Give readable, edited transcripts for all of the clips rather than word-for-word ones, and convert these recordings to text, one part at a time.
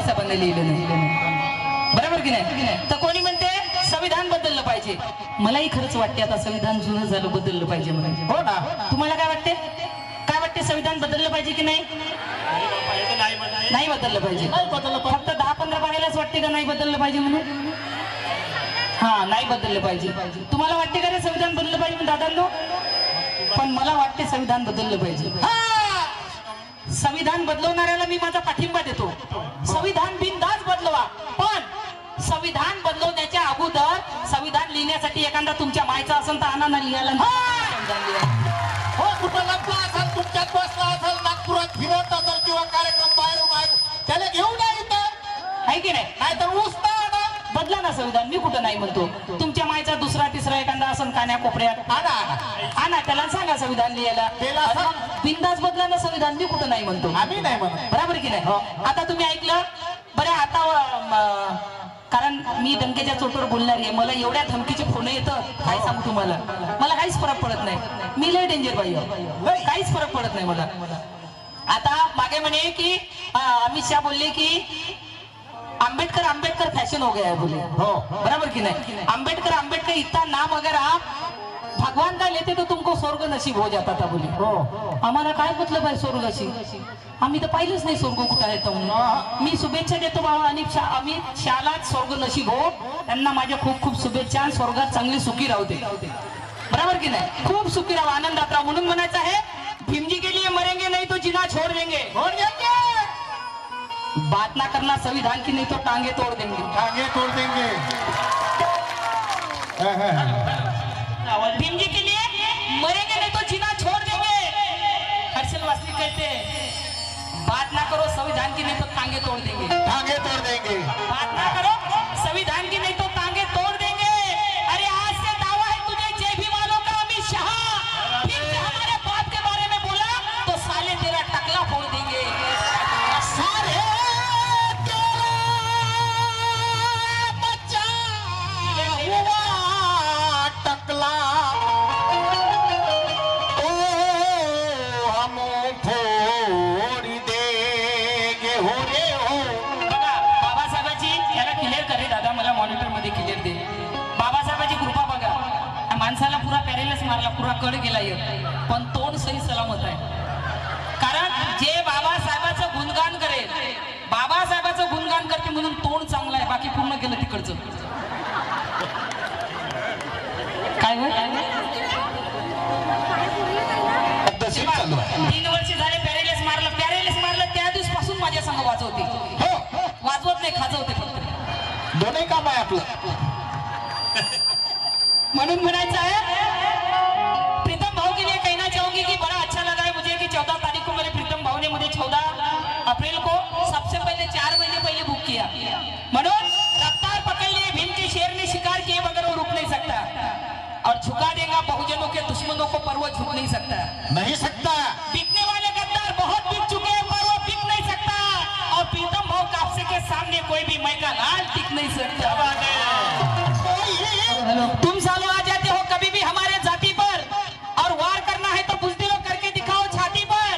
बाबासाहेबांनी लिहिलं नाही, बरोबर की नाही? तर कोणी म्हणते संविधान बदललं पाहिजे, मलाही खरंच वाटते आता संविधान जुनं झालं, बदललं पाहिजे म्हणजे. हो ना. तुम्हाला काय वाटते? काय वाटते, संविधान बदललं पाहिजे की नाही? नाही बदललं पाहिजे. फक्त 10-15 पाहायलाच वाटते का नाही बदललं पाहिजे म्हणून? हा, नाही बदललं पाहिजे. तुम्हाला वाटते का रे संविधान बदललं पाहिजे म्हणून दादांनो? पण मला वाटते संविधान बदललं पाहिजे. संविधान बदलवणाऱ्याला मी माझा पाठिंबा देतो. संविधान बिनधास्त बदलवा, पण संविधान बदलवण्याच्या अगोदर संविधान लिहिण्यासाठी एखादा तुमच्या मायचा असेल तर आणा ना लिहायला. हो, कुठं लपला असेल, तुमच्यात बसला असेल, नागपुरात फिरत असेल किंवा कार्यक्रम बाहेरून आहे, त्याला घेऊन इथं आहे की नाही? नाहीतर उसता बदला ना संविधान, मी कुठं नाही म्हणतो. तुमच्या मायचा दुसरा तिसरा एखादा असं कान्या कोपऱ्यात आणा, त्याला सांगा संविधान लिहायला. बिनधास्त बदला ना संविधान, मी कुठं नाही म्हणतो. आम्ही नाही म्हणत, बरोबर की नाही? आता तुम्ही ऐकलं बरं. आता कारण मी डंकेच्या चोटवर बोलणार आहे, मला एवढ्या धमकीचे फोन येतं काय सांगू तुम्हाला. मला काहीच फरक पडत नाही, मी लय डेंजर बाई, काहीच फरक पडत नाही मला. आता मागे म्हणे की अमित शाह बोलले की अंबेडकर फैशन हो गया है बोले. बराबर की नहीं? अंबेडकर इतना नाम अगर आप भगवान का लेते तो तुमको स्वर्ग नसीब हो जाता था बोले. आम्हाला काय मतलब आहे स्वर्गाची? आम्ही तर पाहिलंच नाही स्वर्ग कुठं आहे म्हणून. मी शुभेच्छा देतो बाबा आणि अमित शाहला स्वर्ग नसीब हो, त्यांना माझ्या खूप खूप शुभेच्छा. स्वर्गात चांगली सुखी राहते, बराबर की नाही? खूप सुखी राहा, आनंदात राहा. म्हणून म्हणायचं आहे भीमजी के लिए मरेंगे नहीं तो जीना छोड़ देंगे. बात ना करना संविधान की, नहीं तो टांगे तोड़ देंगे. टांगे तोड़ देंगे. भीम जी के लिए मरेंगे नहीं तो जीना छोड़ देंगे. हर्षल वासनिक कहते बात ना करो संविधान की, नहीं तो टांगे तोड़ देंगे. टांगे तोड़ देंगे. बात ना करो संविधान की, नहीं तो टांगे तोड़ देंगे. अरे आज से दावा है तुझे जय भीम वालों का. अमित शाह फिर से हमारे बाप के बारे में बोला तो साले तेरा टकला फोड़ देंगे. सारे टकला तो हम फोड़ देंगे. हो रे हो. बघा बाबासाहेबांची याला क्लिअर करे दादा, मला मॉनिटर मध्ये क्लिअर दे. बाबासाहेबांची कृपा बघा, माणसाला पुरा पॅरेलच मारला, पुरा कड गेला, पण तोंड सही सलामत आहे. कारण जे बाबासाहेबाचं गुणगान करेल, बाबासाहेबाचं गुणगान करते म्हणून तोंड चांगलं आहे, बाकी पूर्ण गेलं तिकडचं. काय होय? 3 वर्ष झाले पॅरेलेस मारलं त्या दिवसपासून माझ्या संग वाजवते. वाजवत नाही, खाजवते फक्त. दोन्ही काम आहे आपलं. म्हणून म्हणायचं है प्रीतम भाव के लिए कहना चाहूंगी कि बड़ा अच्छा लगा है मुझे कि 14 तारीख को मेरे प्रीतम भाव ने मुझे 14 अप्रैल को सबसे पहले 4 महीने पहले बुक किया. म्हणून रफ्तार पकड़ लिए भीम के शेर ने शिकार किए मगर वो रुक नहीं सकता, और झुका देगा बहुजनों के दुश्मनों को पर वो झुक नहीं सकता. नहीं सकता. बिकने वाले गद्दार बहुत बिक चुके हैं पर वो बिक नहीं सकता, और प्रीतम भाव काफसे के सामने कोई भी मैं का लाल टिक नहीं सकता. तुम सालों आ जाते हो कभी भी हमारे जाति पर, और वार करना है तो बुजदिलों करके दिखाओ छाती पर.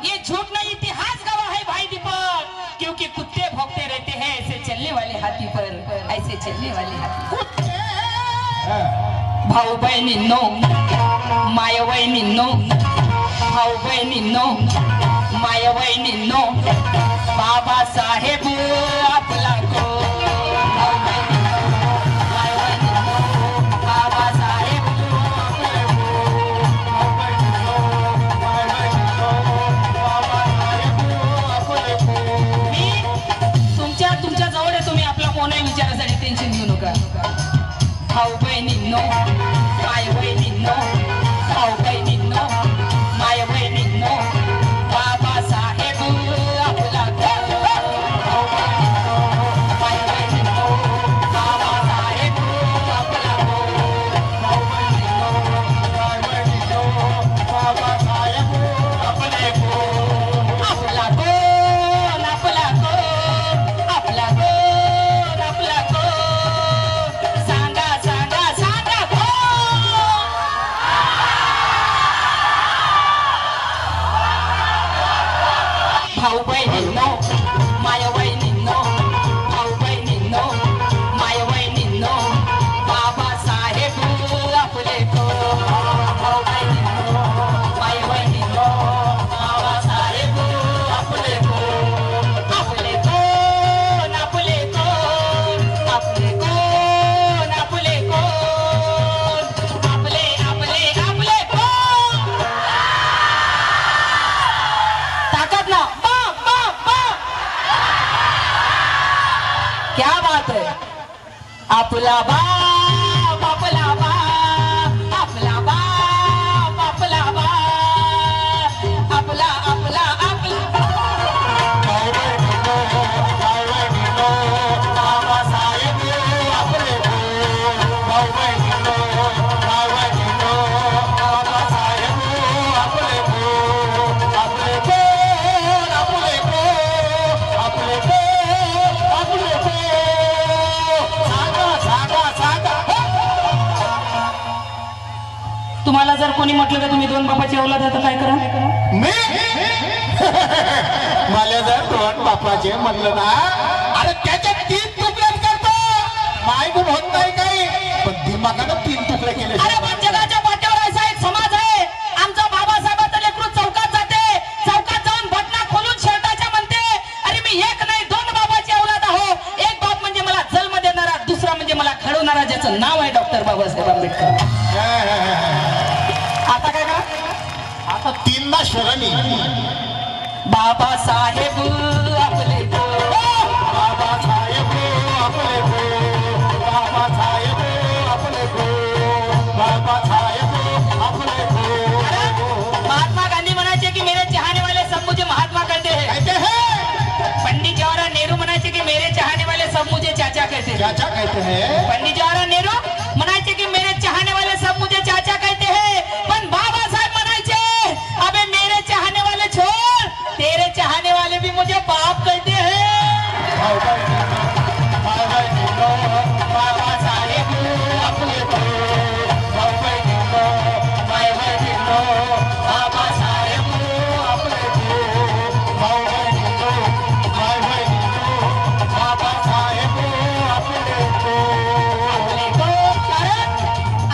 ये झूठ नहीं, इतिहास गवाह है भाई दीपक, क्योंकि कुत्ते भौंकते रहते हैं ऐसे चलने वाले हाथी पर, ऐसे चलने वाले हाथी. भाऊ बहिणींनो, माय बहिणींनो, भाऊ बहिणींनो, माय बहिणींनो, बाबासाहेब आपला को. तुमच्या जवळ आहे, तुम्ही आपला कोणाही विचारासाठी टेन्शन घेऊ नका. भाऊ बहिणींनो, माय बहिणींनो, भाऊ बहिणींनो, माय बहिणींनो, बाबासाहेब आपला क्या बात है. आपला बाप आपला बाप आपला बाप आपला बाप आपला आपला आपला तुम्हाला जर कोणी म्हटलं का तुम्ही दोन बापाची औलाद आहे तर काय करा. मी मला जर दोन बापाचे म्हणलं ना अरे त्याच्या 3 तुकड्यात करतो मायकून होत नाही काही पण दिमागानं 3 तुकडे केले. अरे पण जगाच्या पाठीवर असा एक समाज आहे. आमचा बाबासाहेबाचं लेकरू चौकात जाते, चौकात जाऊन बटना खोलून शर्टाच्या म्हणते अरे मी एक नाही 2 बाबाची औलाद आहो. एक बाप म्हणजे मला जन्म देणारा, दुसरा म्हणजे मला घडवणारा, ज्याचं नाव आहे डॉक्टर बाबासाहेब आंबेडकर. आता काय करा, आता 3 ना शरणी बाबासाहेब आपले बाबासाहेब आपले बाबासाहेब आपले बाबासाहेब आपले. महात्मा गांधी म्हणायचे की मेरे चाहने वाले सब मुझे महात्मा कहते हैं. कहते हैं पंडित जवाहरलाल नेहरू म्हणायचे की मेरे चाहने वाले सब मुझे चाचा कहते हैं. चाचा कहते हैं. पंडित जवाहरलाल नेहरू म्हणायचे की मेरे चाहने वाले सब मुझे चाचा कहते हैं. पण बाबासाहेब म्हणायचे अबे मेरे चाहने वाले छोड़, तेरे चाहने वाले भी मुझे बाप कहते हैं. बाबासाहेब आपले बाबासाहेब आपले बाबासाहेब आपले.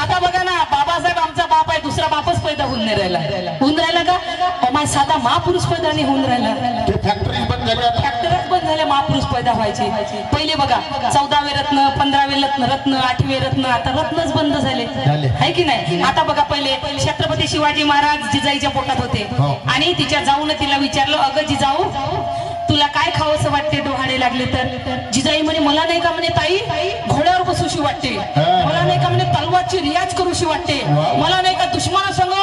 आता बघा ना, बाबासाहेब आमचा बाप आहे, दुसरा बापच पैदा होऊन नाही राहिला. होऊन राहिला का माझा साधा महापुरुष पैदा नाही होऊन राहिला. ते फॅक्टरी बंद झाल्या. फॅक्टरच बंद झाल्या महापुरुष पैदा व्हायचे. पहिले बघा 14वे रत्न, 15वे रत्न, 8वे रत्न, आता रत्नच बंद झाले आहे की नाही. आता बघा पहिले छत्रपती शिवाजी महाराज जिजाईच्या पोटात होते आणि तिच्या जाऊन तिला विचारलं अगं जिजाऊ तुला काय खावंसं वाटते डोहाळे लागले तर. जिजाई म्हणे मला नाही का म्हणे ताई घोड्यावर बसूशी वाटते, मला नाही का म्हणे तलवारची रियाज करूशी वाटते, मला नाही का दुश्मनासंग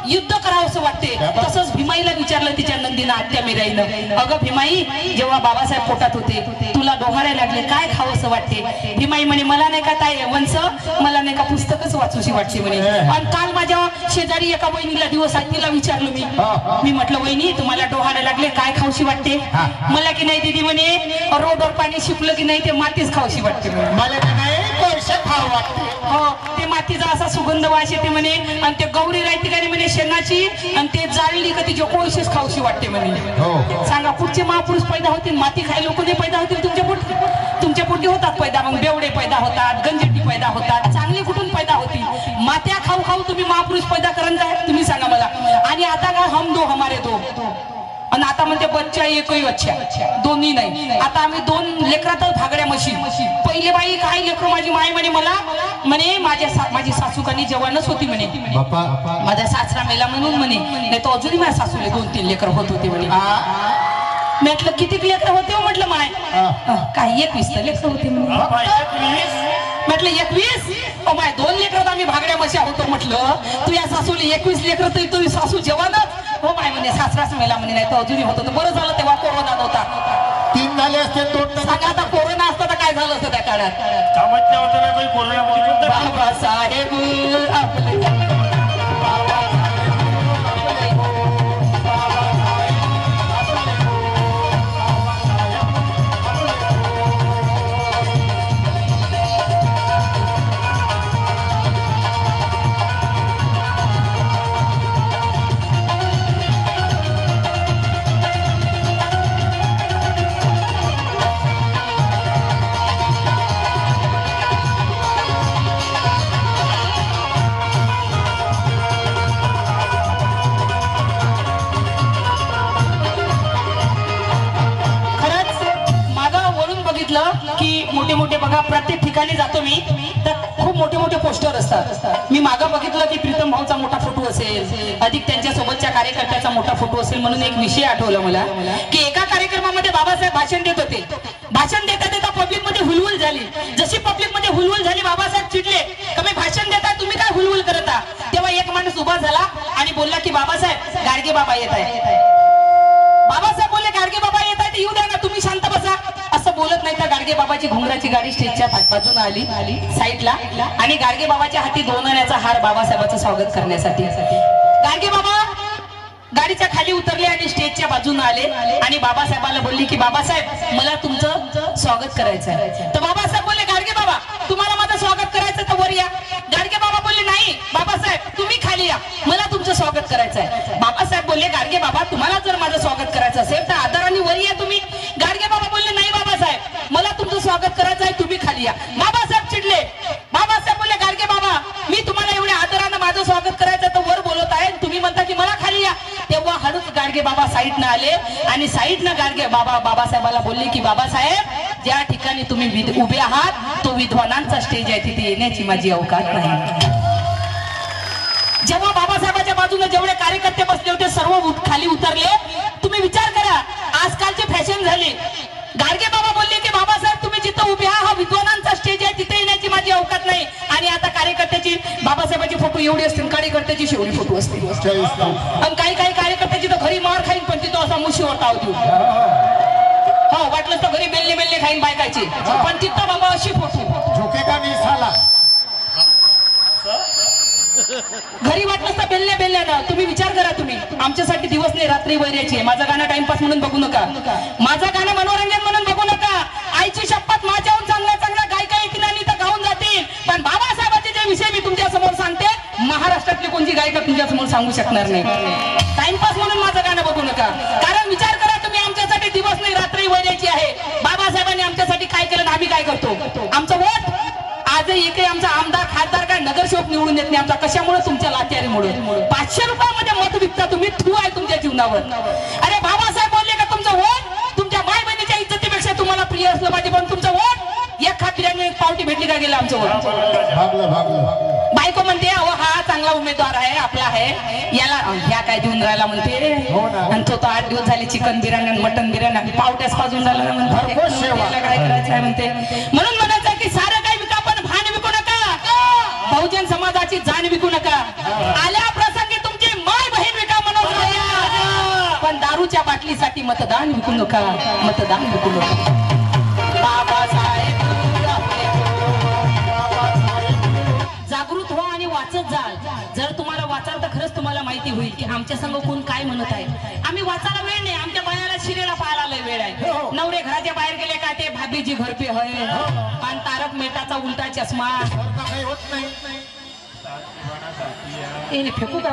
युद्ध करावंसं वाटते. तसंच भीमाईला विचारलं तिच्या नंदीनं आत्या मीराईनं अगं भीमाई जेव्हा बाबासाहेब पोटात होते तुला डोहाळे लागले काय खावंसं वाटते. भीमाई म्हणे मला नाही का ताई वंश मला नाही का पुस्तकच वाचूशी वाटते म्हणे. आणि काल माझ्या शेजारी एका वहिनीला दिवस आहे तिला विचारलं मी म्हटलं वहिनी तुम्हाला डोहाळे लागले काय खावशी वाटते. मला की नाही दीदी म्हणे रोडवर पाणी शिपलं की नाही ते मातीच खावशी वाटते. मला नाही पैसे खाऊ वाटते. हो ते मातीचा असा सुगंध वास येते म्हणे आणि ते गौरी राहते का म्हणे शेणाची आणि ते जाळली का तिच्या कोळशीच खावशी वाटते म्हणे. सांगा पुढचे महापुरुष पैदा होतील माती खाय लोक नाही पैदा होतील तुमच्या पोटी होतात पैदा. मग बेवडे पैदा होतात, गंजटी पैदा होतात, चांगली कुठून पैदा होतील. मात्या खाऊ खाऊ तुम्ही महापुरुष पैदा करत आहे तुम्ही सांगा मला. आणि आता का हम दो हमारे दो आणि आता म्हणते बच्चा एकही अच्छा दोन्ही नाही. आता आम्ही 2 लेकरातच भागड्या म्हशी. पहिले बाई काय लेकरं माझी माय म्हणे मला म्हणे माझी सासू कानी जवानच होती म्हणे. माझा सासरा मेला म्हणून म्हणे नाही तो अजूनही माझ्या सासूला 2-3 लेकर होत होते म्हणे. म्हटलं किती लेकर होते हो म्हटलं माय काय 21 लेकर होते म्हटलं 21 माय 2 लेकर आम्ही भागड्या म्हशी होतो म्हटलं. तू या सासूला 21 लेकर तरी तुझी सासू जवानच हो माय म्हणे सासराच मेला म्हणे नाही तो अजूनही होत होतं. बरं झालं तेव्हा कोरोना नव्हता. 3 झाले असते 2 सांगा आता कोरोना असता तर काय झालं असतं त्या काळात. बाबासाहेब आपले मोठे मोठे बघा प्रत्येक ठिकाणी जातो मी तर खूप मोठे मोठे पोस्टर असतात. मी मागं बघितलं की प्रीतम भाऊचा मोठा फोटो असेल, अधिक त्यांच्या सोबतच्या कार्यकर्त्याचा मोठा फोटो असेल. म्हणून एक विषय आठवला मला की एका कार्यक्रमामध्ये बाबासाहेब भाषण देत होते. भाषण देता देता पब्लिक मध्ये झाली. जशी पब्लिक मध्ये हुलहुल झाली, बाबासाहेब चिडले कमी भाषण देता, तुम्ही काय हुलहुल करता. तेव्हा एक माणूस उभा झाला आणि बोलला की बाबासाहेब गाडगे बाबा येत आहे. बाबासाहेब बोलले गाडगे बाबा येत आहे, येऊ द्या ना, तुम्ही शांत बसा. असं बोलत नाही तर गाडगे बाबाची घुंगराची गाडी स्टेजच्या बाजून आली साईडला आणि गाडगे बाबाच्या हाती 2 आण्याचा हार बाबासाहेबांचं स्वागत करण्यासाठी. गाडगे बाबा गाडीच्या खाली उतरले आणि स्टेजच्या बाजून आले आणि बाबासाहेबाला बोलली की बाबासाहेब मला तुमचं स्वागत करायचं आहे. तर बाबासाहेब बोलले गाडगे बाबा तुम्हाला माझं स्वागत करायचं तर वर या. गाडगे बाबा बोलले नाही बाबासाहेब तुम्ही खाली या, मला तुमचं स्वागत करायचं आहे. बाबासाहेब बोलले गाडगे बाबा तुम्हाला जर माझं स्वागत करायचं असेल तर आदराने वर या तुम्ही. गाडगे बाबा बोलले नाही बाबासाहेब मला तुमचं स्वागत करायचं आहे, तुम्ही खाली या. बाबासाहेब चिडले. बाबासाहेब बोलले गाडगे बाबा मी तुम्हाला एवढ्या आदरानं माझं स्वागत करायचं तर वर बोलत आहे, तुम्ही म्हणता की मला खाली या. तेव्हा हळूच गाडगे बाबा साईडनं आले आणि साईडनं गाडगे बाबा बाबासाहेबाला बोलले की बाबासाहेब ज्या ठिकाणी तुम्ही उभे आहात तो विद्वानांचा स्टेज आहे, तिथे येण्याची माझी अवकाश नाही. जेव्हा बाबासाहेबांच्या बाजूने जेवढे कार्यकर्ते बसले होते सर्व खाली उतरले. तुम्ही विचार करा आजकालची फॅशन झाली. गाडगे बाबा बोलले की बाबासाहेब तुम्ही जिथं उभे आहात हा विद्वानांचा स्टेज आहे, तिथे येण्याची माझी अवकाश नाही. आणि आता कार्यकर्त्याची बाबासाहेबांची फोटो एवढी असतील, कार्यकर्त्याची शेवटी फोटो असते. आणि काही कार्यकर्त्याची तर घरी मार खाईन पण तिथं असा मुशीवर ताव देऊ. हो वाटलं तर घरी बेल्ले खाईन बायकायची, पण तिथं बाबा अशी फोटो झोकेगा नाही साला. घरी वाटलं तर बेल्ल्या ना. तुम्ही विचार करा, तुम्ही आमच्यासाठी दिवस नाही रात्री वैऱ्याची. माझं गाणं टाइमपास म्हणून बघू नका, माझं गाणं मनोरंजन म्हणून बघू नका. आईची शपथ माझ्याहून चांगला गायका येतील आणि तर गाऊन जातील, पण बाबासाहेबांचे जे विषय मी तुमच्या समोर सांगते महाराष्ट्रातली कोणती गायिका तुमच्या समोर सांगू शकणार नाही. टाइमपास म्हणून माझं गाणं बघू नका. कारण विचार करा तुम्ही आमच्यासाठी दिवस नाही रात्री वैऱ्याची आहे. बाबासाहेबांनी आमच्यासाठी काय केलं, आम्ही काय करतो. आमचं वोट आजही इकडे आमचा आमदार खासदार काय नगरसेवक निवडून देत नाही. आमचा कशामुळे, तुमच्या लाचारीमुळे. 500 रुपयामध्ये मत विकता तुम्ही, थू आहे तुमच्या जीवनावर. अरे बाबासाहेब बोलले का तुमचं वोट तुमच्या माय बहिणीच्या इज्जतीपेक्षा तुम्हाला प्रिय असलं पाहिजे, पण तुमचं वोट एक खात्रीने पावटी भेटली का गेलं आमचं वोट. बायको म्हणते अहो हा चांगला उमेदवार आहे आपला आहे, याला ह्या काय देऊन राहिला म्हणते. आणि तो 8 दिवस झाले चिकन बिर्याणी आणि मटन बिर्याणी पावट्यास पाजून राहिला म्हणते. काय करायचं आहे म्हणते. म्हणून म्हणायचं की सारं काय विका पण भान विकू नका, बहुजन समाजाची जाण विकू नका. आल्या प्रसंगी तुमची माय बहीण विका म्हणून, पण दारूच्या बाटलीसाठी मतदान विकू नका, मतदान विकू नका. बाबासाहेब जागृत व्हा आणि वाचत जाल. जर तुम्हाला वाचाल तर खरंच तुम्हाला माहिती होईल की आमच्या संघ कोण काय म्हणत आहे. आम्ही वाचायला वेळ नाही, आमच्या बायाला शिरेला पाहायला लय वेळ आहे. नवरे घराच्या बाहेर गेले का ते भाभीजी घर पे है, पण तारक मेहताचा उलटा चष्मा फेकू का.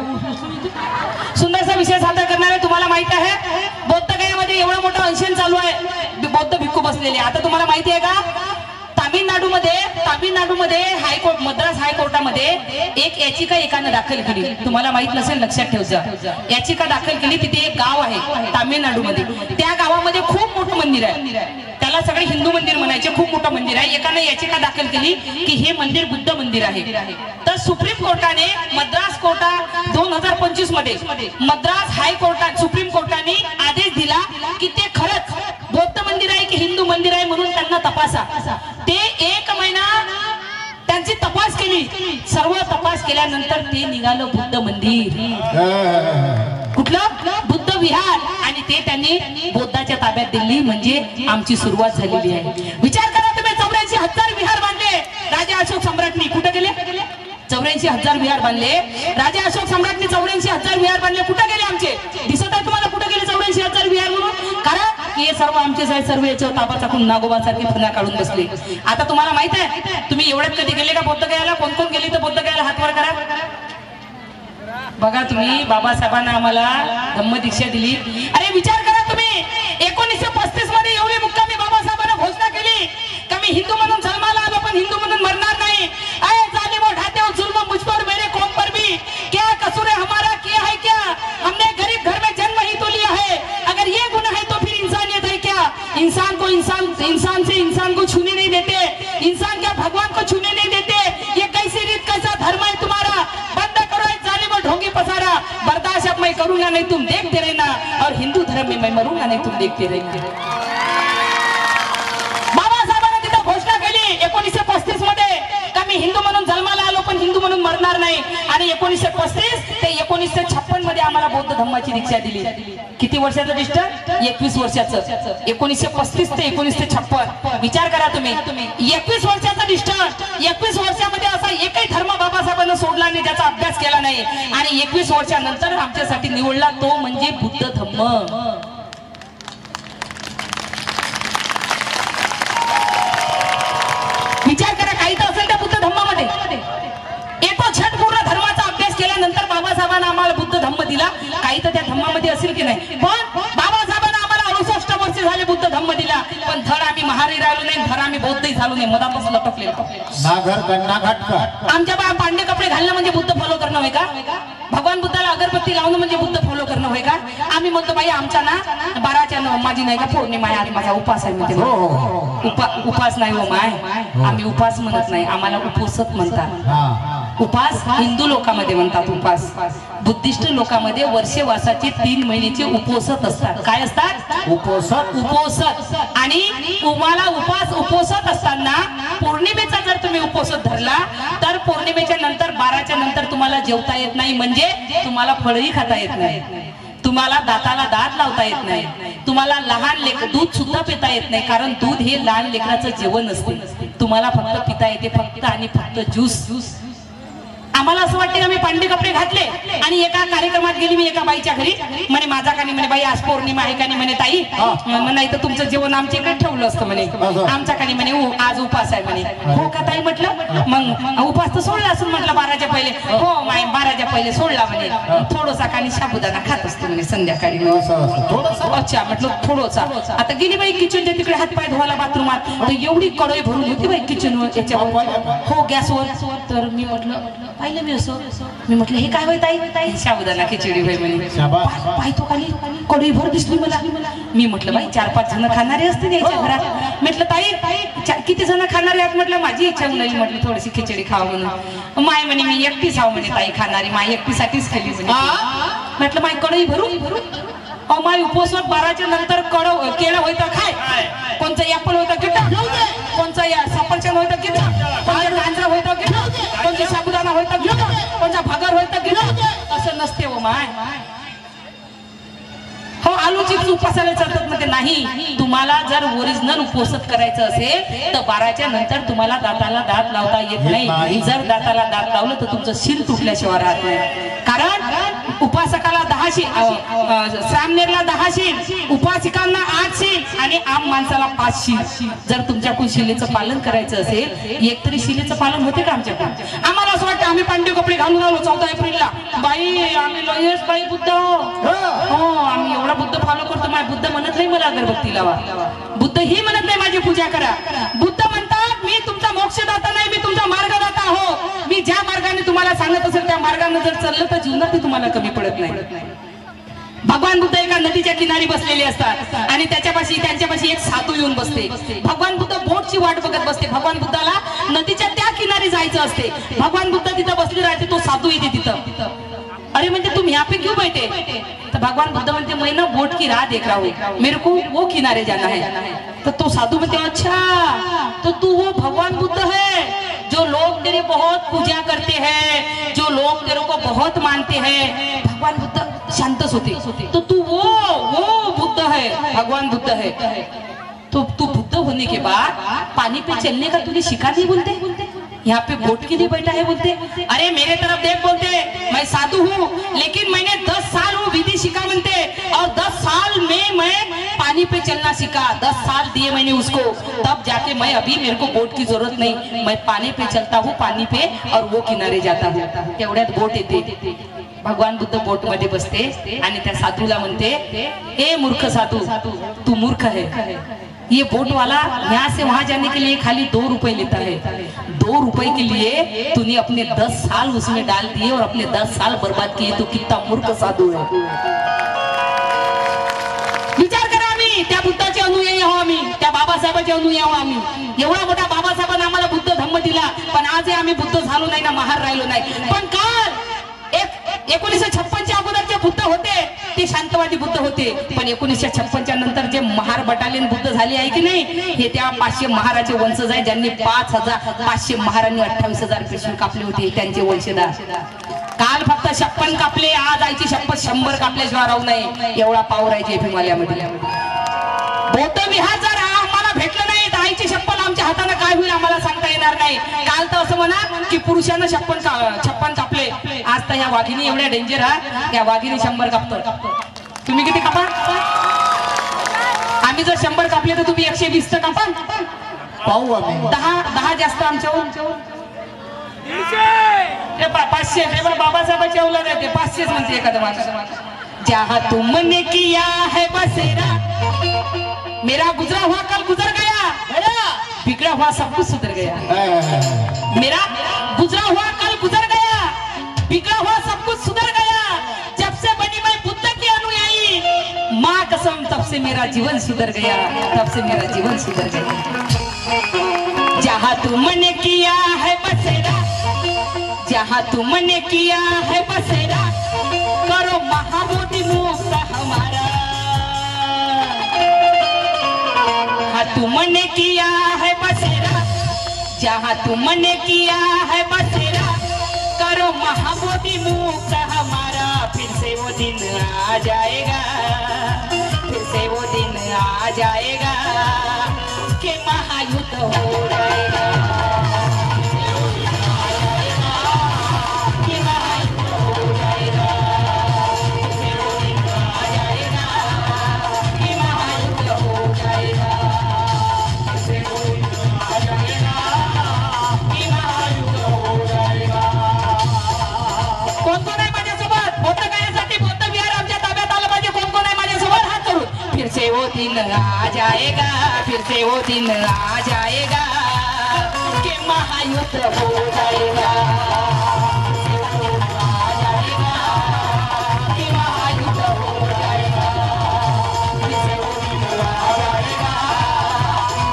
सुंदरसा विषय सादर करणारे तुम्हाला माहिती आहे बौद्ध गयामध्ये एवढा मोठा अनशन चालू आहे, बौद्ध भिक्खू बसलेले. आता तुम्हाला माहिती आहे का तामिळनाडूमध्ये हायकोर्ट मद्रास हायकोर्टामध्ये एक याचिका एकानं दाखल केली. तुम्हाला माहित नसेल लक्षात ठेवजा. याचिका दाखल केली. तिथे एक गाव आहे तामिळनाडूमध्ये, त्या गावामध्ये खूप मोठं मंदिर आहे, त्याला सगळे हिंदू मंदिर म्हणायचे, खूप मोठं मंदिर आहे. एकानं याचिका दाखल केली की हे मंदिर बुद्ध मंदिर आहे. तर सुप्रीम कोर्टाने मद्रास कोर्टात 2025 मध्ये मद्रास हायकोर्टात सुप्रीम कोर्टाने आदेश दिला की ते खरंच बौद्ध मंदिर आहे की हिंदू मंदिर आहे म्हणून त्यांना तपासा. ते 1 महिना त्यांची तपास केली. सर्व तपास केल्यानंतर ते निघालं बुद्ध मंदिर. कुठलं बुद्ध विहार, आणि ते त्यांनी बौद्धाच्या ताब्यात दिली. म्हणजे आमची सुरुवात झालेली आहे. विचार करा तुम्ही 84,000 विहार बांधले राजा अशोक सम्राटनी. कुठे गेले 84,000 विहार बांधले राजा अशोक सम्राटनी. 84,000 विहार बांधले, कुठे गेले आमचे. दिसत आहे तुम्हाला कुठे गेले 84,000 विहार म्हणून. कारण हे सर्व आमचे आहे, सर्व याच्यावर ताबा टाकून नागोबासारखी पुन्हा काढून बसले. आता तुम्हाला माहित आहे तुम्ही एवढ्यात कधी गेले का बौद्ध गयाला. कोण कोण गेली तर बौद्ध गयाला हात वर करा. बघा तुम्ही बाबासाहेबांना आम्हाला धम्मदीक्षा दिली. अरे विचार करा तुम्ही 1935 मध्ये एवढी मुक्कामी बाबासाहेबांना घोषणा केली का मी हिंदू म्हणून जन्माला आलो पण हिंदू म्हणून मरणार नाही. अरे जालिमो ढाते जुल्म मुझ पर मेरे कौम पर भी क्या कसूर है हमारा, किया है क्या हमने गरीब घर में जन्म ही तो लिया है. अगर ये गुनाह है तो फिर इंसानियत है क्या. इंसान को इंसान से इंसान को छूने नहीं देते, इंसान क्या भगवान को छूने नहीं देते. ये कैसी रीत कैसा धर्म है तुम्हारा. बंद करो ये जालिम ढोंगी पसारा. बर्दाश्त अब मैं करूंगा नहीं तुम देखते रहना, और हिंदू धर्म में मैं मरूंगा नहीं तुम देखते रहना. बाबासाहेबांनी तिथं घोषणा केली म्हणून मरणार नाही. आणि 1935 ते 1956 मध्ये आम्हाला बौद्ध धम्माची दीक्षा दिली. किती वर्षाचं डिस्टन्स? 21 वर्षाचं. 1935 ते 1956. विचार करा तुम्ही, 21 वर्षाचा डिस्टन्स. 21 वर्षामध्ये असा एकही धर्म बाबासाहेबांना सोडला नाही ज्याचा अभ्यास केला नाही. आणि 21 वर्षानंतर आमच्यासाठी निवडला तो म्हणजे बुद्ध धम्म. विचार करा, काही तर असेल त्या बुद्ध धम्मामध्ये. येतो छट पूर्ण धर्माचा अभ्यास केल्यानंतर बाबासाहेबांना आम्हाला बुद्ध धम्म दिला. काही तर त्या धम्मामध्ये असेल की नाही. पण बाबासाहेबांना आम्हाला 68 वर्ष झाले बुद्ध धम्म दिला. पण धड आम्ही महारी राहिलो नाही, धड आम्ही बौद्धही झालो नाही. मधातच लटकले. नागर गन्ना घाटका. आमच्या पांढरे कपडे घालणं म्हणजे बुद्ध फॉलो करणं होय का? भगवान बुद्धाला अगरबत्ती लावणं म्हणजे बुद्ध फॉलो करणं होय का? आम्ही म्हणतो बाई आमचा ना 12च्या माझी नाही का पौर्णिमा आहे, आज माझा उपास आहे म्हणते. उपास नाही हो माय, आम्ही उपास म्हणत नाही, आम्हाला उपोसत म्हणतात. उपास हिंदू लोकांमध्ये म्हणतात उपास. बुद्धिस्ट लोकांमध्ये वर्षवासाचे 3 महिन्याचे उपोसत असतात. काय असतात? उपोसत. उपोसत. आणि तुम्हाला उपोसत असताना पौर्णिमेचा जर तुम्ही उपोसत धरला तर पौर्णिमेच्या नंतर 12च्या नंतर तुम्हाला जेवता येत नाही. म्हणजे तुम्हाला फळही खाता येत नाही, तुम्हाला दाताला दात लावता येत नाही, तुम्हाला लहान दूध सुद्धा पिता येत नाही. कारण दूध हे लहान लेकराचं जेवण असते. तुम्हाला फक्त पिता येते फक्त आणि फक्त ज्यूस. आम्हाला असं वाटते की मी पांढरे कपडे घातले आणि एका कार्यक्रमात गेली मी एका बाईच्या घरी. म्हणे माझा का नाही, म्हणे बाई आज पौर्णिमा आहे का नाही, म्हणे ताई नाही तर तुमचं जेवण आमच्या इकडे ठेवलं असतं म्हणे. आमचा का नाही, म्हणे आज उपास आहे म्हणे. हो का ताई म्हटलं, मग उपास तर सोडला असून म्हटलं 12च्या पहिले. हो माय 12च्या पहिले सोडला म्हणे. थोडंसा कानी साबुदाणा खात असते म्हणे संध्याकाळी. अच्छा म्हटलं थोडंसा. आता गेली बाई किचनच्या तिकडे हातपाय धुवायला बाथरूमात, तर एवढी कढई भरून होती बाई किचन याच्यावर, हो गॅसवर. तर मी म्हटलं पाहिलं मी असं, मी म्हटलं हे काय होय ताई? साबुदाणा खिचडी होय म्हणे. पाहतो खाली कढई भर दिसली मला. मी म्हटलं बाई 4-5 जण खाणारे असते याच्या घरात. म्हटलं ताई किती जण खाणारे आहेत? म्हटलं माझी इच्छा नाही म्हटलं थोडीशी खिचडी खावं म्हणून. माय म्हणे मी एकटीच आहो म्हणे ताई खाणारी, माय एकटीसाठीच खाली म्हणे. म्हटलं माय कढई भरू. माय उपवासात 12च्या नंतर केळं होतं खाय, कोणचं ऍपल होतं घेता, कोणचं सफरचंद होतं घेता, कोणचं गांजर होतं घेता, कोणचं साबुदाणा होतं घेता, कोणचा भागर होतं घेता. असं नसते हो माय. हो आलू चिप्स उपासाला चालतात म्हणजे नाही. तुम्हाला जर ओरिजिनल उपोसत करायचं असेल तर 12च्या नंतर तुम्हाला दाताला दात लावता येत नाही. जर दाताला दात लावलं तर तुमचं शिर तुटल्याशिवाय राहत नाही. कारण उपासकाला 10 शील, सामनेरला 10 शील, उपासिकांना 8 शील आणि आम माणसाला 5 शील. जर तुमच्याकडून शिलेचं पालन करायचं असेल, एकतरी शिलेचं पालन होते का आमच्याकडून? आम्हाला असं वाटतं आम्ही पांढरे कपडे घालून आलो 14 एप्रिलला, बाई आम्ही लयच बाई बुद्ध. हो आम्ही एवढा बुद्ध फॉलो करतो. माझ्या बुद्ध म्हणत नाही मला अगरबत्ती लावा, बुद्ध ही म्हणत नाही माझी पूजा करा. बुद्ध म्हणतात मी तुमचा मोक्षदाता नाही, मी तुमचा मार्गदाता हो. मी ज्या मार्गाने तुम्हाला सांगत असेल त्या मार्गाने जर चाललं तर जीवनात तुम्हाला कमी पडत नाही. भगवान बुद्ध एका नदीच्या किनारी बसलेले असतात आणि त्यांच्यापाशी एक साधू येऊन बसते. भगवान बुद्ध बोटची वाट बघत बसते. भगवान बुद्धाला नदीच्या त्या किनारी जायचं असते. भगवान बुद्ध तिथं बसले राहते, तो साधू येते तिथं. अरे म्हणते तुम यहाँ पे क्यों बैठे? तो भगवान बुद्ध म्हणते मैं ना बोट की राह देख रहा हूँ, मेरे को वो किनारे जाना है. तो साधु म्हणते अच्छा तो तू वो भगवान बुद्ध है जो लोग तेरे बहुत पूजा करते हैं, जो लोग तेरे को बहुत मानते हैं. भगवान बुद्ध शांतच होते. तो तू वो बुद्ध है, भगवान बुद्ध है. तो तू बुद्ध होने के बाद पानी पे चलने का तुझे सिखा नहीं बोलते? यहाँ पे बोट के लिए बैठा है बोलते? अरे मेरे तरफ देख बोलते, मैं साधु हूँ लेकिन मैंने 10 साल वो विधि सीखा बनते और 10 साल में मैं पानी पे चलना सीखा. 10 साल दिए मैंने उसको, तब जाके मैं अभी मेरे को बोट की जरूरत नहीं, मैं पानी पे चलता हूँ, पानी पे और वो किनारे जाता हूँ. तेवढ्यात बोट येते. भगवान बुद्ध बोट मध्ये बसते आणि त्या साधूला म्हणते ए मूर्ख साधू, तू मूर्ख है. ये बोट वाला यहाँ से वहां जाने के लिए खाली 2 रुपए लेता है. 2 रुपए के लिए तूने अपने 10 साल उसमें डाल दिए और अपने 10 साल बर्बाद किए. तो कितना मूर्ख साधू है. विचार करा, आम्ही त्या बुद्धाचे अनुयायी आहो, आम्ही त्या बाबासाहेबांचे अनुयायी आहो. आम्ही एवढा मोठा बाबासाहेबांना आम्हाला बुद्ध धम्म दिला, पण आजही आम्ही बुद्ध झालो नाही ना, महार राहिलो नाही. पण काल 1956च्या अगोदरचे बुद्ध होते ते शांतवादी बुद्ध होते, पण 1956 नंतर जे महार बटालियन बुद्ध झाले आहे की नाही, हे त्या 500 महाराचे वंशज आहे, ज्यांनी 500 महारांनी 28,000 पेशंट कापले होते, त्यांचे वंशदार. काल फक्त 56 कापले, आज आईची शपथ 100 कापल्याशिवाय राहू नये, एवढा पावर आहे JP हिमालयामध्ये. बौद्ध विहार जर आम्हाला भेटलं नाही तर आईची शपथ आमच्या हाताने काय होईल आम्हाला सांगता येणार नाही. काल तर असं म्हणा की पुरुषांना 56 कापले, आज तर ह्या वाघिणी एवढ्या डेंजर हा, त्या वाघिणी 100 कापतो. तुम्ही किती कापा? आम्ही जर 100 कापले तर तुम्ही 120 तर कापा. पाहू आम्ही. 10 जास्त आमच्याहून 500. बाबासाहेबांची औलाद आहे ते 500 म्हणते एखादं माणूस. जहाँ तुमने किया है बसेरा, मेरा गुजरा हुआ कल गुजर गया, बिगड़ा हुआ सब कुछ सुधर गया. मेरा गुजरा हुआ कल गुजर गया, बिगड़ा हुआ सब कुछ सुधर गया. जब से बनी मैं बुद्ध की अनुयायी, माँ कसम तब से मेरा जीवन सुधर गया, तब से मेरा जीवन सुधर गया. जहाँ तुमने किया है बसेरा, जहाँ तुमने किया है बसेरा, करो महाबोधि मुक्त हमारा. हाँ तुमने किया है बसेरा, जहाँ तुमने किया है बसेरा, करो महाबोधि मुक्त हमारा. फिर से वो दिन आ जाएगा, फिर से वो दिन आ जाएगा कि महायुद्ध हो जाएगा. वो दिन आ जाएगा, फिर से वो दिन आ जाएगा कि महायुद्ध हो जाएगा. आ जाएगा कि महायुद्ध हो जाएगा. फिर से वो दिन आ जाएगा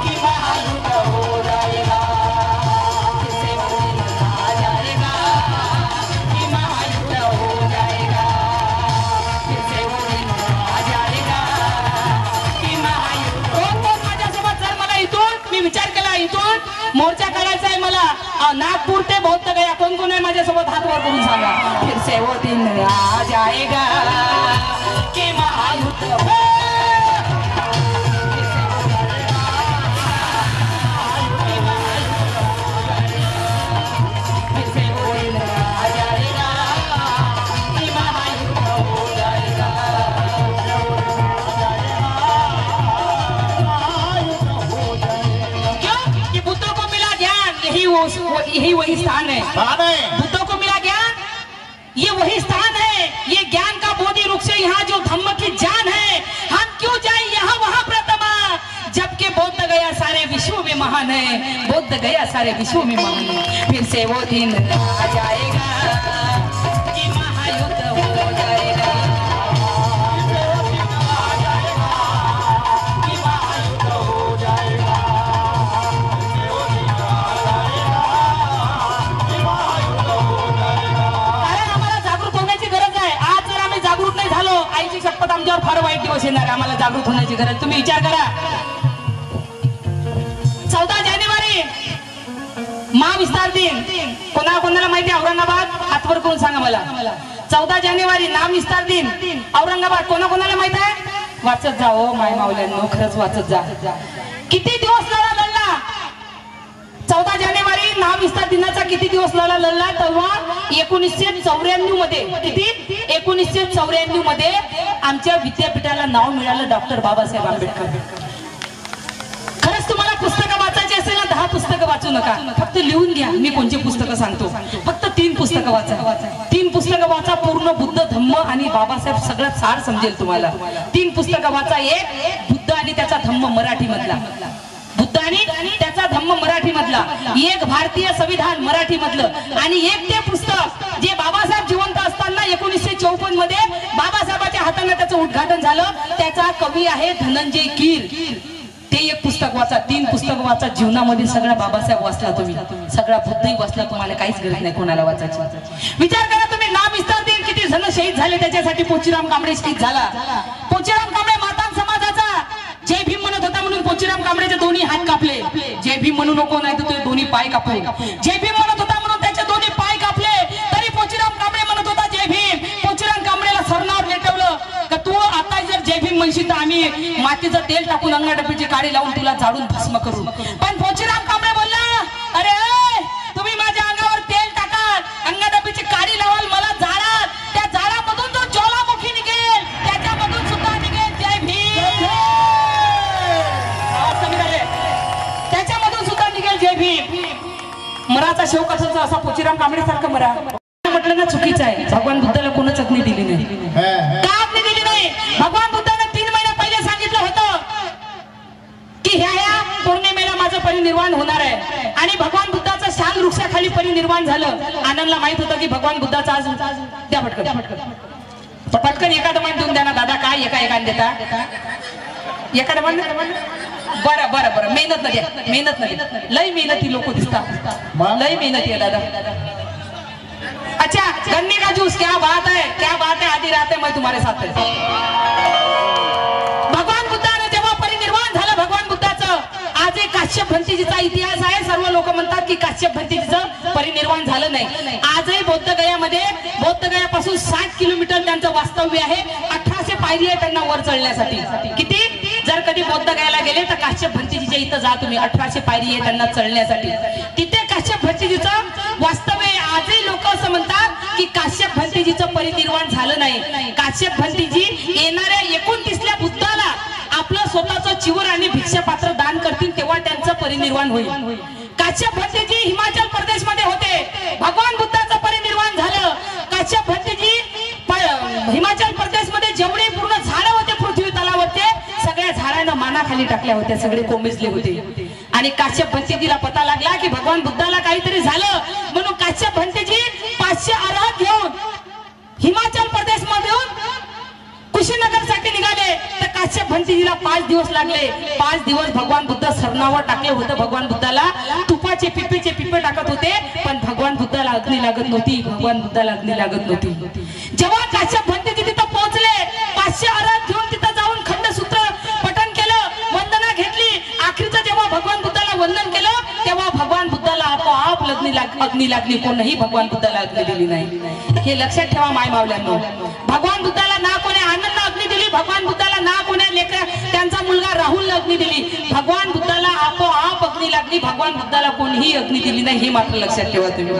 कि महायुद्ध हो जाएगा. फिर से वो दिन आ जाएगा कि महायुद्ध हो जाएगा. फिर से वो दिन आ जाएगा. मी विचार केला इथून मोर्चा करायचा आहे मला नागपूर ते बौद्ध गया. कोण कोण आहे माझ्यासोबत हात वर करून सांगा. फिर से वो दिन आ जाएगा कि महायुद्ध हो. फिर से वो दिन आ जाएगा कि महायुद्ध हो जाएगा. यही वही स्थान है. बुद्धों को मिला ज्ञान, ये वही स्थान है. ये ज्ञान का बोधि वृक्ष, यहाँ जो धम्म की जान है. हम क्यों जाए यहाँ वहाँ प्रथमा, जबकि बौद्ध गया सारे विश्व में महान है. बौद्ध गया सारे विश्व में महान है. फिर से वो दिन आ जाएगा कि महायुद्ध हो जाएगा. आईची शपथ आमच्यावर फार वाईट दिवस येणार. आम्हाला जागृत होण्याची गरज. तुम्ही विचार करा, 14 जानेवारी महाविस्तार दिन. कोणाला माहिती आहे औरंगाबाद? हातवर करून सांगा मला. 14 जानेवारी नामविस्तार दिन औरंगाबाद. कोणाला माहित आहे? वाचत जा हो माय मावल्यांनो, खरंच वाचत जा. किती दिवस लढा लढला? 14 जानेवारी नामविस्तार दिनाचा किती दिवस लढला? तेव्हा 1994 मध्ये. किती? 1994 मध्ये आमच्या विद्यापीठाला नाव मिळालं डॉक्टर बाबासाहेब आंबेडकर. खरंच तुम्हाला पुस्तकं वाचायची असेल ना 10 पुस्तकं वाचू नका, फक्त लिहून घ्या. मी कोणती पुस्तकं सांगतो, फक्त 3 पुस्तकं वाचा. 3 पुस्तकं वाचा, पूर्ण बुद्ध धम्म आणि बाबासाहेब सगळं सार समजेल तुम्हाला. 3 पुस्तकं वाचा. एक बुद्ध आणि त्याचा धम्म मराठी मधला, बुद्ध आणि त्याचा धम्म मराठी मधला. एक भारतीय संविधान मराठी मधलं. आणि एक ते पुस्तक जे बाबासाहेब जिवंत असताना 1954 मध्ये बाबासाहेबाच्या हाताने त्याचं उद्घाटन झालं. त्याचा कवी आहे धनंजय कीर. ते एक पुस्तक वाचा. 3 पुस्तक वाचा. जीवनामध्ये सगळा बाबासाहेब वाचला तुम्ही, सगळा बुद्धही वाचला. तुम्हाला काहीच गरज नाही कोणाला वाचायची. विचार करा तुम्ही नामविस्तार दिन किती जण शहीद झाले त्याच्यासाठी पोचीराम कांबळे शहीद झाला. पोचीराम कांबळे मातान समाजाचा जय भीम म्हणत होता म्हणून पोचीराम कांबळेचे दोन्ही हात कापले. जय भीम म्हणू नको नाही तर तुझे दोन्ही पाय कापले. जय भीम म्हणत होता म्हणून त्याचे दोन्ही पाय कापले. तरी पोचीराम कांबळे म्हणत होता जय भीम. पोचीराम कांबळेला सरणावर लेटवलं का तू आता जर जय भीम म्हणशील तर आम्ही मातीचं तेल टाकून अंगाडपीची काडी लावून तुला जाळून भस्म करू. पण पोचीराम कांबळे बोलला अरे तुम्ही माझ्या अंगावर तेल टाकाल, अंगाडपीची काडी लावाल, मला जाळाल, त्या जाळामधून जो ज्वालामुखी निघेल त्याच्यामधून सुद्धा निघेल जय भीम. त्याच्यामधून सुद्धा निघेल जय भीम. मराचा शेव कसाचा असा पोचीराम कांबळे सारखं मरा म्हटलं ना चुकीचं आहे. भगवान बुद्धाला कोणच अग्नी दिली नाही. का अग्नी दिली नाही? भगवान बुद्धाने 3 महिने पहिले सांगितलं होतं की ह्या पौर्णिमेला माझं परिनिर्वाण होणार आहे. आणि भगवान बुद्धाचं शाल वृक्षाखाली परिनिर्वाण झालं. आनंदला माहित होतं की भगवान बुद्धाचा आज द्या पटकन एखादं मान देऊन द्या ना दादा. काय एकान देता एखादं मान? बरं बरं बरं. मेहनत न द्या. लय मेहनती लोक दिसतात. लय मेहनती आहे दादा. अच्छा गन्ने का जूस क्या बात है आधी रात है मैं तुम्हारे साथ है. भगवान बुद्धाने जेव्हा परिनिर्वाण झालं भगवान बुद्धाचं आजही काश्यप भंतीजीचा इतिहास आहे. सर्व लोक म्हणतात की काश्यप भंतीजीचं परिनिर्वाण झालं नाही. आजही बौद्ध गयापासून 60 किलोमीटर त्यांचं वास्तव्य आहे. 1800 पायरी आहे त्यांना वर चढण्यासाठी. किती? जर कधी बौद्ध गयाला गेले तर काश्यप भंतीजीच्या इथं जा तुम्ही. 1800 पायरी आहे त्यांना चढण्यासाठी. तिथे काश्यप भंतीजीचं वास्तव्य आहे. आजही लोक असं म्हणतात की काश्यप भंतीजीचं परिनिर्वाण झालं नाही. काश्यप भंतीजी येणाऱ्या 29ल्या बुद्धाला आपलं स्वतःचं चिवर आणि भिक्षापात्र दान करतील तेव्हा त्यांचं परिनिर्वाण होईल. काश्यप भंतीजी हिमाचल प्रदेश मध्ये होते. भगवान बुद्धाचं परिनिर्वाण झालं. काश्यप भंतीजी हिमाचल प्रदेश मध्ये जेवढे पूर्ण झाडं होते पृथ्वी तलावरचे सगळ्या झाडांना मानाखाली टाकल्या होत्या. सगळे कोमेजले होते. आणि काश्यप भंतीजीला पता लागला की भगवान बुद्धाला काहीतरी झालं म्हणून काश्यप भंतीजी 500 अर्हत घेऊन हिमाचल प्रदेश मधून कुशीनगर साठी निघाले. तर काश्यप भंतीजीला 5 दिवस लागले. 5 दिवस भगवान बुद्ध सरणावर टाकले होते. भगवान बुद्धाला तुपाचे पिपे टाकत होते. पण भगवान बुद्धाला अग्नी लागत नव्हती. जेव्हा काश्यप भंतीजी तिथं पोहोचले 500 अर्हत घेऊन तिथं जाऊन खंडसूत्र पठण केलं, वंदना घेतली. आखरीचं जेव्हा भगवान बुद्धाला वंदन केलं तेव्हा भगवान बुद्धाला आपोआप अग्नी लागली. कोणीही भगवान बुद्धाला अग्नी दिली नाही. हे लक्षात ठेवा माय मावल्यांनो. भगवान बुद्धाला ना कोणी आनंदला अग्नी दिली, भगवान बुद्धाला ना कोण्या लेकरा त्यांचा मुलगा राहुलला अग्नी दिली. भगवान बुद्धाला आपोआप अग्नी लागली. भगवान बुद्धाला कोणीही अग्नी दिली नाही. हे मात्र लक्षात ठेवा तुम्ही.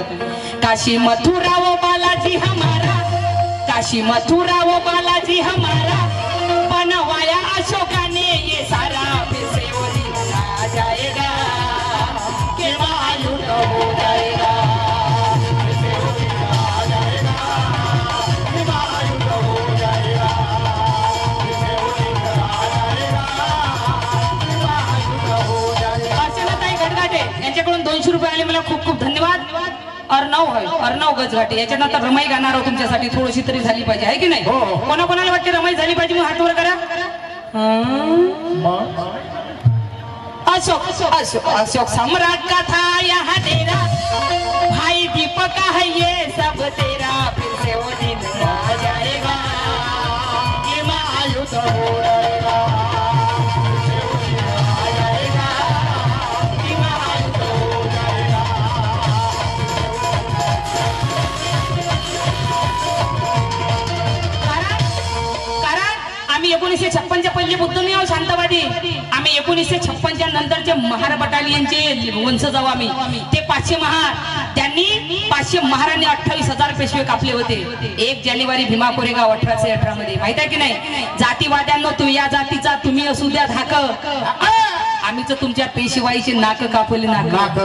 काशी मथुरा वो बालाजी हमारा, काशी मथुरा वो बालाजी हमारा, बनवाया अशोका ने ये सारा, फिर से वो दिन आ जाएगा कि महायुद्ध हो जाएगा. यांच्याकडून 200 रुपये आले. मला खूप खूप धन्यवाद. अर्णव गजघाटे याच्यानंतर रमाई गाणार आहोत तुमच्यासाठी. थोडीशी तरी झाली पाहिजे आहे की नाही? कोणाकोणाला वाटते रमाई झाली पाहिजे मग हात वर करा. अशोक सम्राट का था यहाँ डेरा, भाई दीपक का है ये सब तेरा, फिर से वो दिन आ जाएगा ये महायुद्ध हो जाएगा. आम्ही 1956च्या पहिले बुद्ध नाही आहोत शांतवादी. आम्ही 1956च्या नंतरचे महार बटालियनचे वंशज आहोत आम्ही. ते 500 महार त्यांनी 500 महारांनी 28,000 पेशवे कापले होते. 1 जानेवारी भीमा कोरेगाव 1818 मध्ये. माहित आहे की नाही? जातीवाद्यांनो तुम्ही या जातीचा तुम्ही असू द्या धाक, आम्हीच तुमच्या पेशवाईचे नाक कापले. नाक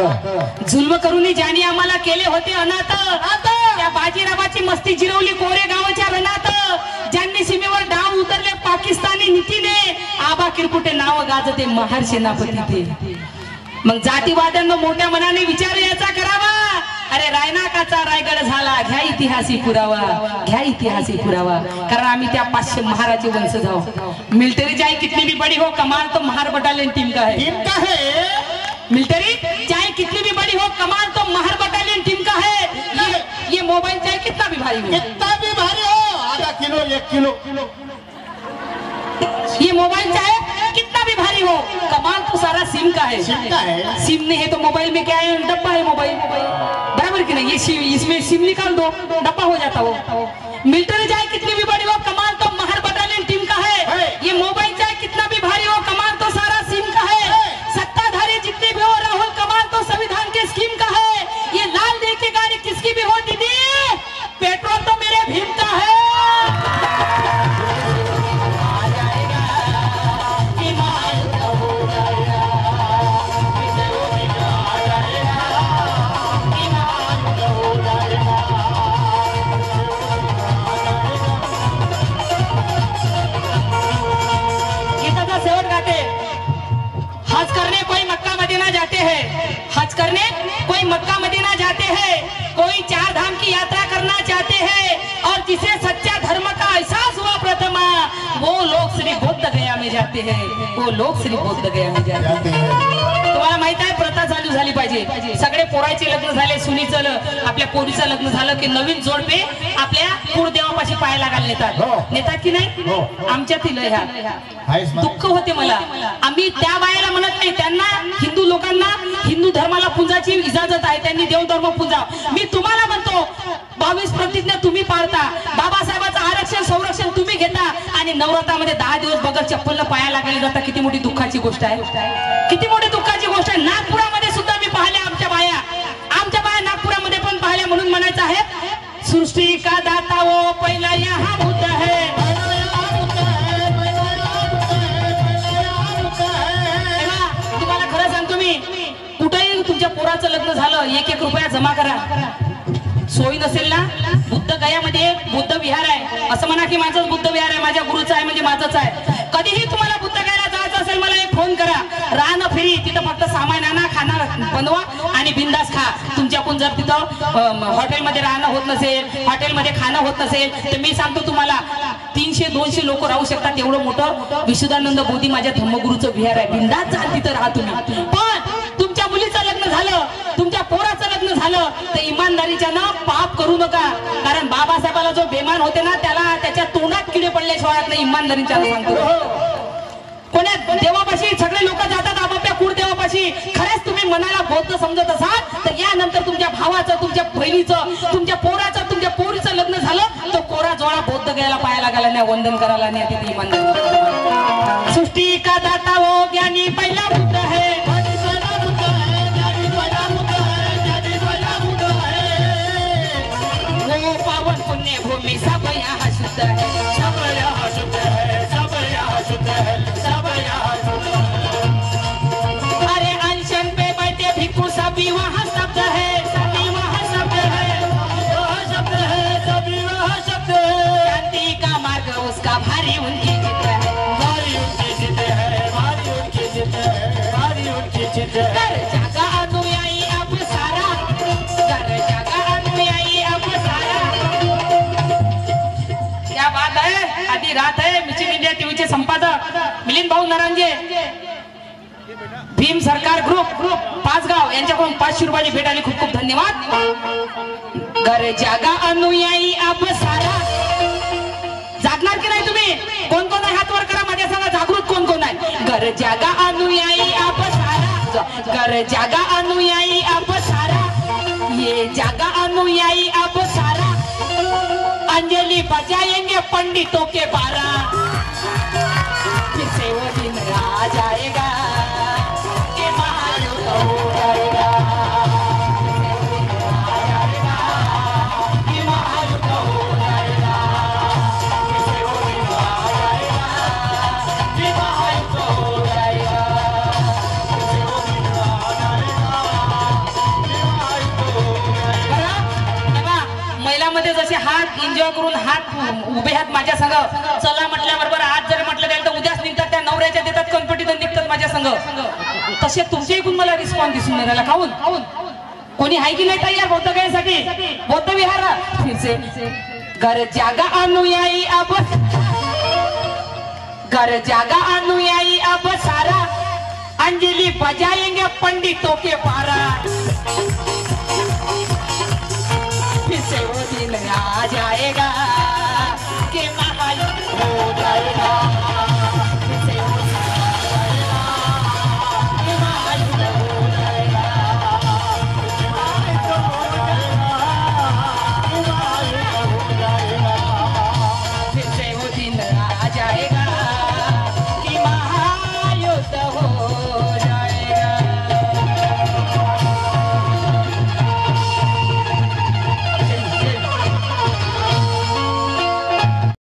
जुल्म करून ज्यांनी आम्हाला केले होते अनाथ, त्या बाजीरावाची मस्ती जिरवली कोरेगावच्या रणात. ज्यांनी सीमेवर डाव उतरले पाकिस्तानी नीतीने, आबा किरकुटे नाव गाजते महार सेनापती ते. मग जातीवाद्यांना मोठ्या मनाने विचार याचा करावा. अरे रायनाकाचा रायगड झाला, घ्या इतिहासी पुरावा, घ्या इतिहासी पुरावा. कारण आम्ही त्या 500 महाराचे वंशज आहोत. मिलिटरी चाहे कितनी भी बड़ी हो, कमाल तो महार बटालियन टीम का है. मिलिटरी चाहे कितनी भी बड़ी हो, कमाल तो महार बटालियन टीम का है. ये मोबाइल चाहे कितना भी भारी हो, 1 किलो ये मोबाइल चाहे कितना भी भारी हो, कमाल तो सारा सिम का है। सिम का है। सिम नहीं है तो मोबाइल में क्या है, डब्बा है मोबाइल, बराबर कि नहीं? ये इसमें सिम निकाल दो, डब्बा हो जाता हो। मिलिट्री चाहे कितनी भी बड़ी हो, कमाल तो महर बटालियन टीम का है। ये मोबाइल चाहे कितना भी भारी हो, कमाल तो सारा सिम का है। सत्ताधारी जितनी भी हो, राहुल, कमाल तो संविधान के स्कीम का है। ये लाल देख के गाड़ी किसकी भी हो दीदी, पेट्रोल तो मेरे भीम का है। हज करने कोई मक्का मदीना जाते हैं, हज करने कोई मक्का मदीना जाते हैं, कोई 4 धाम की यात्रा करना चाहते हैं और जिसे सच्चा धर्म का एहसास हुआ प्रथमा, वो लोग श्री बोध गया में जाते हैं, वो लोग श्री बोध गया में जाते हैं। तुम्हाला माहित आहे प्रथा चालू झाली पाहिजे। सगळे पोराचे लग्न झाले, सुनीचं आपल्या पोरीचं लग्न झालं की नवीन जोडपे आपल्या कुळदेवापाशी पायाला घाल नेतात की नाही? आमच्यातील ह्या दुःख होते मला। आम्ही त्या बायाला म्हणत नाही, त्यांना हिंदू लोकांना हिंदू धर्माला पूजाची इजाजत आहे, त्यांनी देवधर्म पूजा। मी तुम्हाला म्हणतो 22 प्रतिज्ञा तुम्ही पाळता, बाबासाहेबांचं आरक्षण संरक्षण तुम्ही घेता आणि नवरात्रामध्ये 10 दिवस बगर चप्पल पायाला घाली जाता। किती मोठी दुःखाची गोष्ट आहे, किती मोठी दुःखाची गोष्ट आहे। नागपुरामध्ये सुद्धा मी पाहिल्या आमच्या बाया नागपुरामध्ये पण पाहिल्या। म्हणून म्हणायचं आहे, सृष्टी का दाता वो पहिला यहाँ बुद्ध है। तुम्हाला खरं सांगतो मी, कुठेही तुमच्या पोराचं लग्न झालं 1-1 रुपया जमा करा। सोयी नसेल ना, बुद्ध गयामध्ये एक बुद्ध विहार आहे, असं म्हणा की माझंच बुद्ध विहार आहे, माझ्या गुरुचं आहे म्हणजे माझंच आहे। कधीही तुम्हाला बुद्ध गयाला जायचं असेल मला एक फोन करा, राहणं फ्री, तिथं फक्त सामान आणा, खाना बनवा आणि बिंदास खा। तुमच्याकडून जर तिथं हॉटेलमध्ये राहणं होत नसेल, हॉटेलमध्ये खाणं होत नसेल, तर मी सांगतो तुम्हाला 300-200 लोक राहू शकतात एवढं मोठं विशुद्धानंद बोधी माझ्या धम्मगुरूचं विहार आहे। बिंदास जा, तिथं राहा तुम्ही। पण तुमच्या मुलीचं लग्न झालं, तुमच्या पोराचं लग्न झालं तर इमानदारीच्या ना पाप करू नका, कारण बाबासाहेबाला जो बेमान होते ना, त्याला त्याच्या तोंडात किडे पडल्याशिवाय नाही। इमानदारीच्या सांगतो, कोण्या देवापाशी सगळे लोक जातात आपापल्या कुळदेवापाशी। खरंच तुम्ही मनाला बौद्ध समजत असाल तर यानंतर तुमच्या भावाचं, तुमच्या बहिणीचं, तुमच्या पोराचं, तुमच्या पोरीचं लग्न झालं तो कोरा जोडा बौद्ध गयाला पायाला घाला नाही, वंदन करायला नाही, तिथे इमानदारी। सृष्टी का दाता वो ज्ञानी पहिला बुद्ध है। वो पावन पुण्य भूमि सब यहाँ शुद्ध है, सब यहाँ शुद्ध है, सब यहाँ शुद्ध है, सब यहाँ शुद्ध है। अरे अनशन पे बैठे भिक्षु सभी वहाँ शब्द है, सभी वहाँ शब्द है, वहाँ शब्द है, सभी वहाँ शब्द है। शांति का मार्ग उसका भारी उनकी जिद है, भारी उनकी जिद है, भारी उनकी जिद है, भारी उनकी जिद है। घर जागा अनुयायी अब सारा, घर जागा अनुयायी अब सारा। क्या बात है, आधी रात है। मिशन इंडिया टीव्हीचे संपादक मिलिंद भाऊ नरांजे, भीम सरकार ग्रुप 5 गाव यांच्याकडून 500 रुपयाची भेट आली, खूप खूप धन्यवाद। घर जागा अनुयायी अब सारा। जागणार की नाही तुम्ही? कोण कोण आहे हात वर करा, माझ्या सांगा जागृत कोण कोण आहे। घर जागा अनुयायी अब सारा, घर जागा अनुयायी अब सारा, ये जागा अनुयायी अब सारा। अंजलि बजाएंगे पंडितों के 12, फिर से वो दिन आ जाएगा कि महायुद्ध हो जाएगा, कि महायुद्ध हो जाएगा, फिर से वो दिन आ जाएगा कि महायुद्ध हो जाएगा, फिर से वो दिन आ जाएगा कि महायुद्ध हो जाएगा। महिलांमध्ये जसे हात एन्जॉय करून हात उभे हात माझ्या संग चला म्हटल्याबरोबर आज जर म्हटलं जाईल तर उद्याच निघतात, त्या नवऱ्याच्या देतात कॉन्फिडन्स निघतात माझ्या संग। तसे तुमच्या इकडून मला रिस्पॉन्स दिसून नाही राहिला, काहून? कोणी आहे की नाही तयार बौद्ध गयासाठी? बौद्ध विहार फिर से घर जागा अनुयायी अब, घर जागा अनुयायी अब सारा। अंजलि बजाएंगे पंडितों के 12,